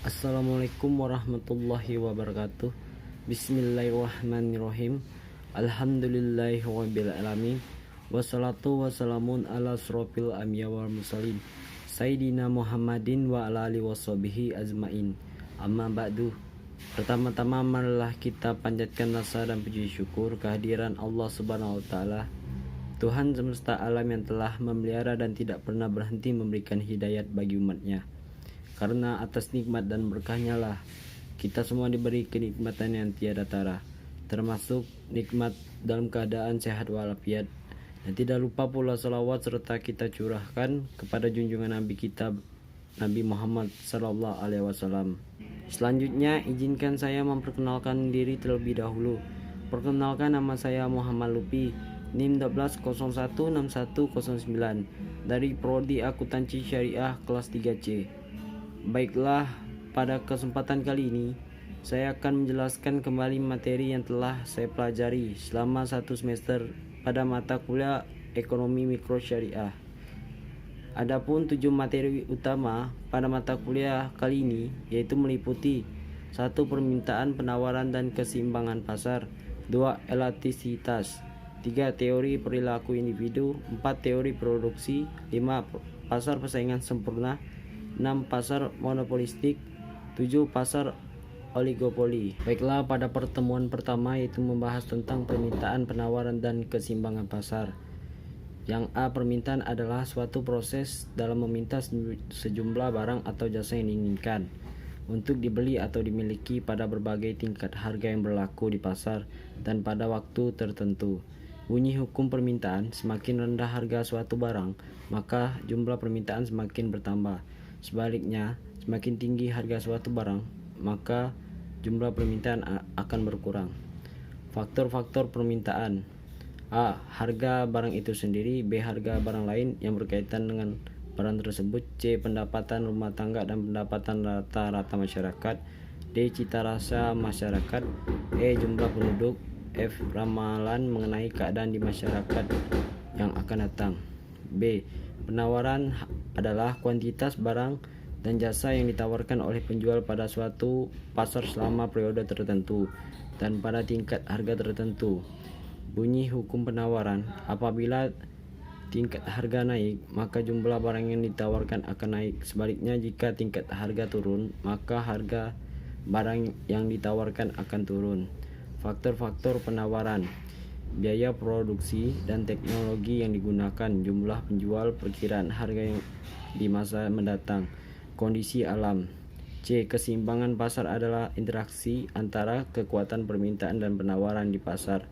Assalamualaikum warahmatullahi wabarakatuh. Bismillahirrahmanirrahim. Alhamdulillahirabbil alamin. Wassalatu wassalamun ala asrofil anbiya wal mursalin Sayyidina Muhammadin wa ala alihi washabihi azmain. Amma ba'du. Pertama-tama marilah kita panjatkan rasa dan puji syukur kehadiran Allah Subhanahu wa taala, Tuhan semesta alam yang telah memelihara dan tidak pernah berhenti memberikan hidayat bagi umatnya. Karena atas nikmat dan berkahnya lah kita semua diberi kenikmatan yang tiada tara, termasuk nikmat dalam keadaan sehat walafiat. Dan tidak lupa pula salawat serta kita curahkan kepada junjungan Nabi kita, Nabi Muhammad sallallahu alaihi wasallam. Selanjutnya izinkan saya memperkenalkan diri terlebih dahulu. Perkenalkan, nama saya Muhammad Lupi, NIM 12016109 dari Prodi Akuntansi Syariah kelas 3C. Baiklah, pada kesempatan kali ini saya akan menjelaskan kembali materi yang telah saya pelajari selama 1 semester pada mata kuliah Ekonomi Mikro Syariah. Adapun 7 materi utama pada mata kuliah kali ini yaitu meliputi 1. Permintaan, penawaran dan keseimbangan pasar, 2. Elastisitas, 3. Teori perilaku individu, 4. Teori produksi, 5. Pasar persaingan sempurna, 6. Pasar monopolistik, 7. Pasar oligopoli. Baiklah, pada pertemuan pertama yaitu membahas tentang permintaan, penawaran dan keseimbangan pasar. Yang A. Permintaan adalah suatu proses dalam meminta sejumlah barang atau jasa yang diinginkan untuk dibeli atau dimiliki pada berbagai tingkat harga yang berlaku di pasar dan pada waktu tertentu. Bunyi hukum permintaan: semakin rendah harga suatu barang, maka jumlah permintaan semakin bertambah. Sebaliknya, semakin tinggi harga suatu barang, maka jumlah permintaan akan berkurang. Faktor-faktor permintaan: A. Harga barang itu sendiri, B. Harga barang lain yang berkaitan dengan barang tersebut, C. Pendapatan rumah tangga dan pendapatan rata-rata masyarakat, D. Cita rasa masyarakat, E. Jumlah penduduk, F. Ramalan mengenai keadaan di masyarakat yang akan datang. B. Penawaran adalah kuantitas barang dan jasa yang ditawarkan oleh penjual pada suatu pasar selama periode tertentu dan pada tingkat harga tertentu. Bunyi hukum penawaran: apabila tingkat harga naik, maka jumlah barang yang ditawarkan akan naik. Sebaliknya, jika tingkat harga turun, maka harga barang yang ditawarkan akan turun. Faktor-faktor penawaran: biaya produksi dan teknologi yang digunakan, jumlah penjual, perkiraan harga yang di masa mendatang, kondisi alam. C. Keseimbangan pasar adalah interaksi antara kekuatan permintaan dan penawaran di pasar,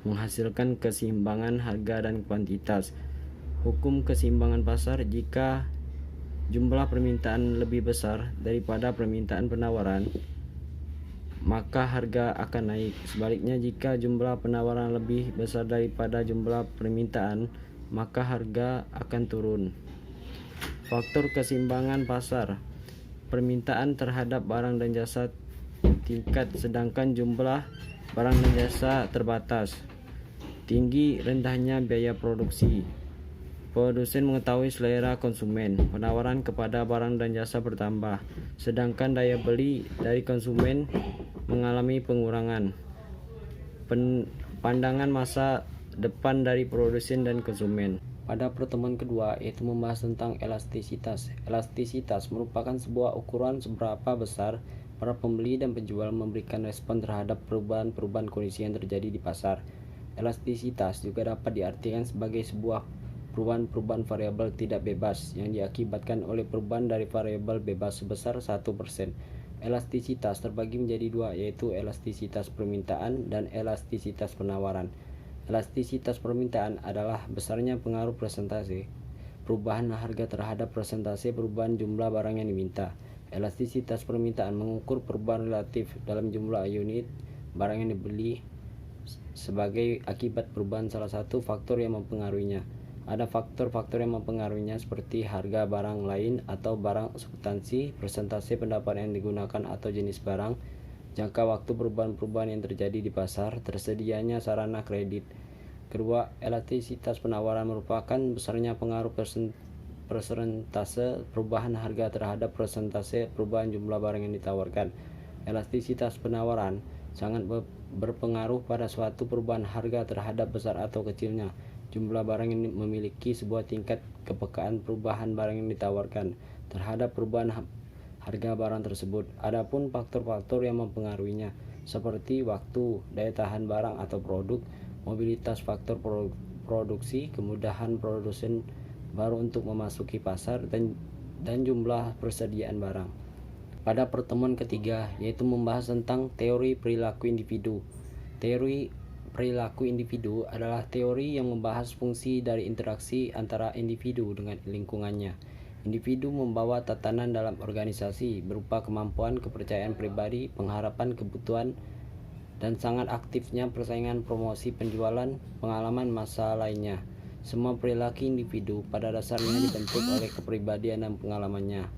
menghasilkan keseimbangan harga dan kuantitas. Hukum keseimbangan pasar: jika jumlah permintaan lebih besar daripada permintaan penawaran, maka harga akan naik. Sebaliknya, jika jumlah penawaran lebih besar daripada jumlah permintaan, maka harga akan turun. Faktor keseimbangan pasar: permintaan terhadap barang dan jasa tingkat, sedangkan jumlah barang dan jasa terbatas. Tinggi rendahnya biaya produksi: produsen mengetahui selera konsumen, penawaran kepada barang dan jasa bertambah, sedangkan daya beli dari konsumen mengalami pengurangan. Pandangan masa depan dari produsen dan konsumen. Pada pertemuan kedua yaitu membahas tentang elastisitas. Elastisitas merupakan sebuah ukuran seberapa besar para pembeli dan penjual memberikan respon terhadap perubahan-perubahan kondisi yang terjadi di pasar. Elastisitas juga dapat diartikan sebagai sebuah perubahan-perubahan variabel tidak bebas yang diakibatkan oleh perubahan dari variabel bebas sebesar 1%. Elastisitas terbagi menjadi dua, yaitu elastisitas permintaan dan elastisitas penawaran. Elastisitas permintaan adalah besarnya pengaruh persentase perubahan harga terhadap persentase perubahan jumlah barang yang diminta. Elastisitas permintaan mengukur perubahan relatif dalam jumlah unit barang yang dibeli sebagai akibat perubahan salah satu faktor yang mempengaruhinya. Ada faktor-faktor yang mempengaruhinya seperti harga barang lain atau barang substansi, persentase pendapat yang digunakan atau jenis barang, jangka waktu perubahan-perubahan yang terjadi di pasar, tersedianya sarana kredit. Kedua, elastisitas penawaran merupakan besarnya pengaruh persentase perubahan harga terhadap persentase perubahan jumlah barang yang ditawarkan. Elastisitas penawaran sangat berpengaruh pada suatu perubahan harga terhadap besar atau kecilnya jumlah barang yang memiliki sebuah tingkat kepekaan perubahan barang yang ditawarkan terhadap perubahan harga barang tersebut. Adapun faktor-faktor yang mempengaruhinya seperti waktu, daya tahan barang atau produk, mobilitas faktor produksi, kemudahan produsen baru untuk memasuki pasar, dan jumlah persediaan barang. Pada pertemuan ketiga, yaitu membahas tentang teori perilaku individu. Teori perilaku individu adalah teori yang membahas fungsi dari interaksi antara individu dengan lingkungannya. Individu membawa tatanan dalam organisasi berupa kemampuan, kepercayaan pribadi, pengharapan, kebutuhan, dan sangat aktifnya persaingan, promosi, penjualan, pengalaman masa lainnya. Semua perilaku individu pada dasarnya dibentuk oleh kepribadian dan pengalamannya.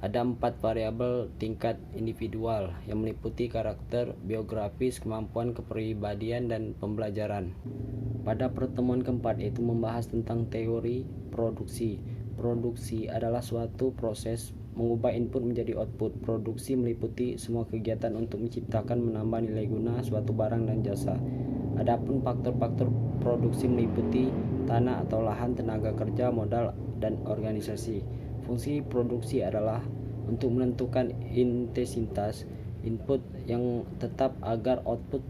Ada 4 variabel tingkat individual yang meliputi karakter, biografis, kemampuan, kepribadian, dan pembelajaran. Pada pertemuan keempat itu membahas tentang teori produksi. Produksi adalah suatu proses mengubah input menjadi output. Produksi meliputi semua kegiatan untuk menciptakan menambah nilai guna suatu barang dan jasa. Adapun faktor-faktor produksi meliputi tanah atau lahan, tenaga kerja, modal, dan organisasi. Fungsi produksi adalah untuk menentukan intensitas input yang tetap agar output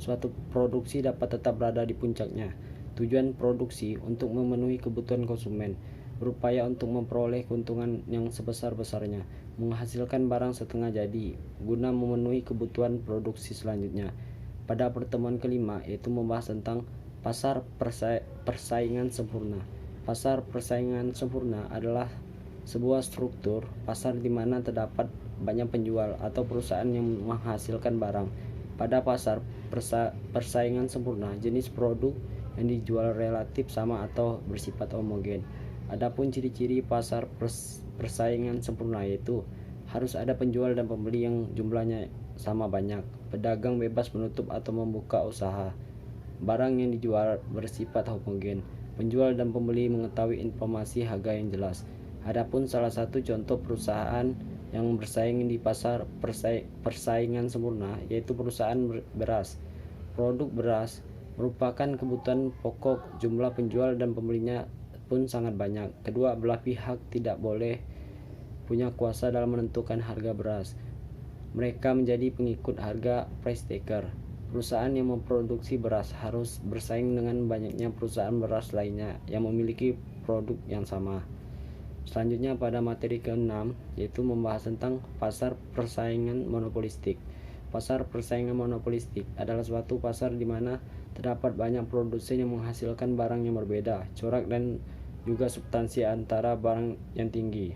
suatu produksi dapat tetap berada di puncaknya. Tujuan produksi untuk memenuhi kebutuhan konsumen, berupaya untuk memperoleh keuntungan yang sebesar-besarnya, menghasilkan barang setengah jadi, guna memenuhi kebutuhan produksi selanjutnya. Pada pertemuan kelima, yaitu membahas tentang pasar persaingan sempurna. Pasar persaingan sempurna adalah sebuah struktur pasar di mana terdapat banyak penjual atau perusahaan yang menghasilkan barang. Pada pasar persaingan sempurna, jenis produk yang dijual relatif sama atau bersifat homogen. Adapun ciri-ciri pasar persaingan sempurna yaitu harus ada penjual dan pembeli yang jumlahnya sama banyak, pedagang bebas menutup atau membuka usaha, barang yang dijual bersifat homogen, penjual dan pembeli mengetahui informasi harga yang jelas. Adapun salah satu contoh perusahaan yang bersaing di pasar persaingan sempurna yaitu perusahaan beras. Produk beras merupakan kebutuhan pokok, jumlah penjual dan pembelinya pun sangat banyak. Kedua belah pihak tidak boleh punya kuasa dalam menentukan harga beras. Mereka menjadi pengikut harga price taker. Perusahaan yang memproduksi beras harus bersaing dengan banyaknya perusahaan beras lainnya yang memiliki produk yang sama. Selanjutnya pada materi ke-6 yaitu membahas tentang pasar persaingan monopolistik. Pasar persaingan monopolistik adalah suatu pasar di mana terdapat banyak produsen yang menghasilkan barang yang berbeda, corak dan juga substansi antara barang yang tinggi.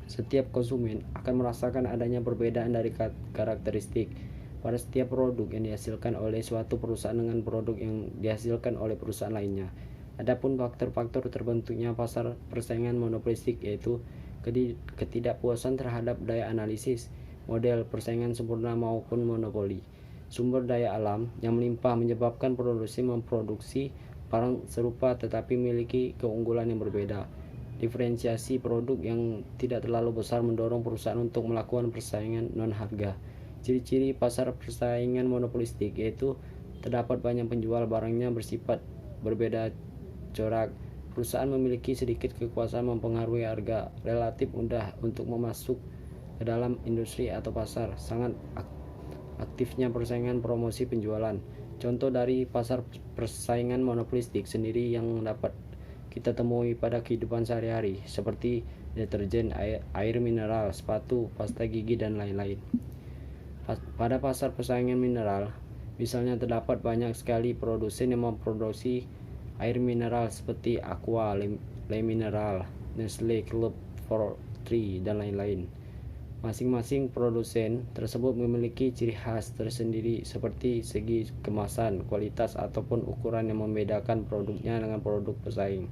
Setiap konsumen akan merasakan adanya perbedaan dari karakteristik pada setiap produk yang dihasilkan oleh suatu perusahaan dengan produk yang dihasilkan oleh perusahaan lainnya. Adapun faktor-faktor terbentuknya pasar persaingan monopolistik yaitu ketidakpuasan terhadap daya analisis, model persaingan sempurna maupun monopoli. Sumber daya alam yang melimpah menyebabkan produsen memproduksi barang serupa tetapi memiliki keunggulan yang berbeda. Diferensiasi produk yang tidak terlalu besar mendorong perusahaan untuk melakukan persaingan non-harga. Ciri-ciri pasar persaingan monopolistik yaitu terdapat banyak penjual, barangnya bersifat berbeda corak, perusahaan memiliki sedikit kekuasaan mempengaruhi harga, relatif mudah untuk memasuk ke dalam industri atau pasar, sangat aktifnya persaingan promosi penjualan. Contoh dari pasar persaingan monopolistik sendiri yang dapat kita temui pada kehidupan sehari-hari seperti deterjen, air mineral, sepatu, pasta gigi, dan lain-lain. Pada pasar persaingan mineral, misalnya terdapat banyak sekali produsen yang memproduksi air mineral seperti Aqua, Le Mineral, Nestle, Club 43, dan lain-lain. Masing-masing produsen tersebut memiliki ciri khas tersendiri seperti segi kemasan, kualitas, ataupun ukuran yang membedakan produknya dengan produk pesaing.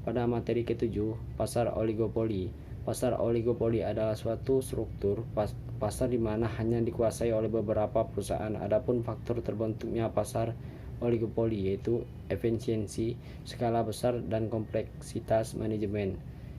Pada materi ke-7, pasar oligopoli. Pasar oligopoli adalah suatu struktur pasar di mana hanya dikuasai oleh beberapa perusahaan. Adapun faktor terbentuknya pasar oligopoli, yaitu efisiensi, skala besar, dan kompleksitas manajemen.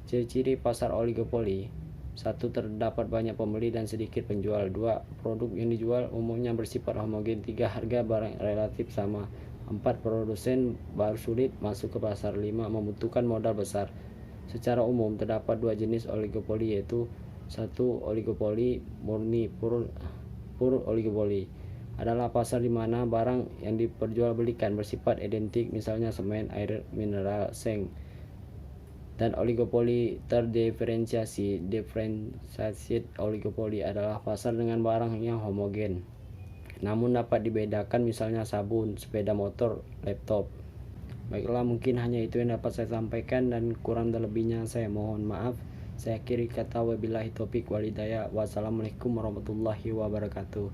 Ciri-ciri pasar oligopoli: 1. Terdapat banyak pembeli dan sedikit penjual. 2. Produk yang dijual umumnya bersifat homogen. 3. Harga barang relatif sama. 4. Produsen baru sulit masuk ke pasar. 5. Membutuhkan modal besar. Secara umum terdapat dua jenis oligopoli, yaitu 1. Oligopoli murni. Pure oligopoli adalah pasar di mana barang yang diperjualbelikan bersifat identik, misalnya semen, air mineral, seng. Dan oligopoli terdiferensiasi. Differentiated oligopoli adalah pasar dengan barang yang homogen, namun dapat dibedakan, misalnya sabun, sepeda motor, laptop. Baiklah, mungkin hanya itu yang dapat saya sampaikan, dan kurang dan lebihnya saya mohon maaf. Saya akhiri kata wabillahi taufik wal hidayah. Wassalamualaikum warahmatullahi wabarakatuh.